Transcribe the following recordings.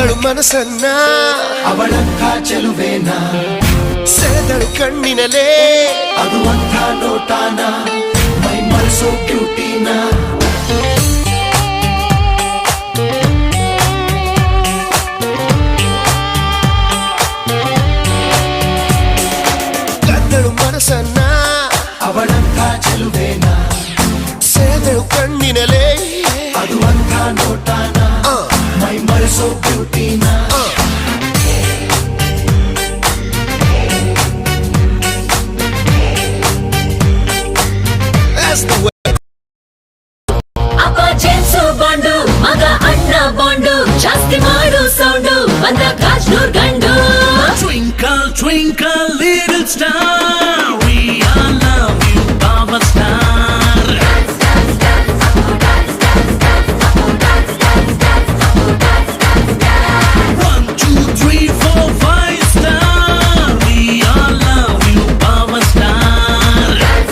ಕದ್ದಳು ಮನಸ್ಸನ್ನ ಅವಳಂಥ ಚೆಲುವೇನ ಸೆಳೆದಳು ಕಣ್ಣಿನಲೇ ಅದು ಅಂಥ ನೋಟಾನ ಮೈ ಮನಸೋ ಬ್ಯೂಟಿನ ಕದ್ದಳು ಮನಸ್ಸನ್ನ ಅವಳಂಥ ಚೆಲುವೇನ ಸೆಳೆದಳು ಕಣ್ಣಿನಲೇ ಅದು ಅಂಥ ನೋಟಾನ ಮೈ ಮನಸೋ ಬ್ಯೂಟಿನ ಅಪ್ಪ ಜೇನ್ಸು ಬಾಂಡು ಮಗ ಅಣ್ಣ ಬಾಂಡು ಜಾಸ್ತಿ ಮಾಡು ಸೌಂಡು ಬಂದ ಕಾಜ್ನೂರ್ ಗಂಡು Twinkle, twinkle, little star, we all love you, Baba Star. 1, 2, 3, 4, 5 star, we all love you, Baba Star.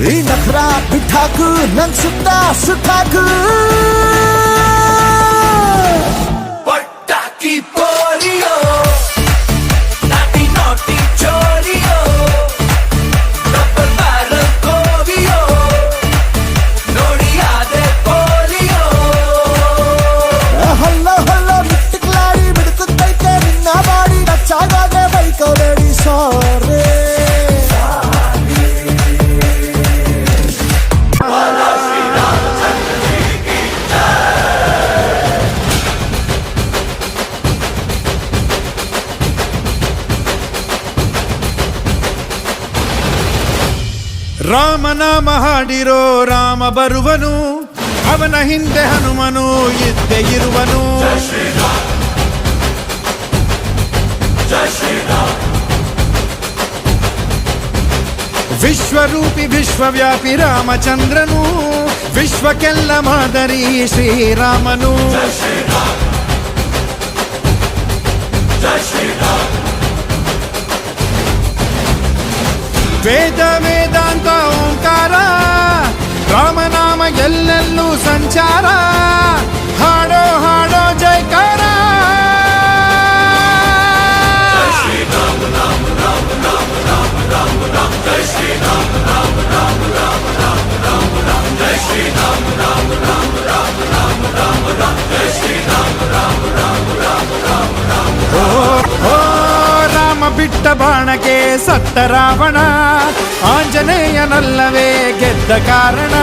ಈ ನಖರ ಬಿಟ್ಟಾಕು ನನ್ ಸುತ್ತ ಸುತ್ತಾಕು ಪಟಾಕಿ ಪೋಲಿಯೋ ನಾಟಿ ನಾಟಿ ಚೋರಿಯೋ ಡಬಲ್ ಬ್ಯಾರಲ್ ಕೋವಿಯೋ ನೋಡಿಯಾದೆ ಪೋಲಿಯೋ ಹಲ್ಲ ಹಲ್ಲ ಮಿಟ್ಟಿಕ್ಲಾಡಿ ಬಿಡುತ್ತೈತೆ ನಿನ್ನ ಬಾಡಿ ಟಚ್ಚಾಗಾದೆ ಬೈಕೋಬೇಡಿ ಸಾರೇ ರಾಮನಾಮ ಹಾಡಿರೋ ರಾಮ ಬರುವನು ಅವನ ಹಿಂದೆ ಹನುಮನು ಇದ್ದೇ ಇರುವನು ವಿಶ್ವರೂಪಿ ವಿಶ್ವವ್ಯಾಪಿ ರಾಮಚಂದ್ರನು ವಿಶ್ವಕ್ಕೆಲ್ಲ ಮಾದರಿ ಶ್ರೀರಾಮನು ವೇದ ವೇದಾಂತ ಓಂಕಾರ ರಾಮನಾಮ ಎಲ್ಲೆಲ್ಲೂ ಸಂಚಾರ ಹಾಡೋ ಹಾಡೋ ಜೈಕಾರ ಬಿಟ್ಟ ಬಾಣಕ್ಕೆ ಸತ್ತ ರಾವಣ ಆಂಜನೇಯನಲ್ಲವೇ ಗೆದ್ದ ಕಾರಣ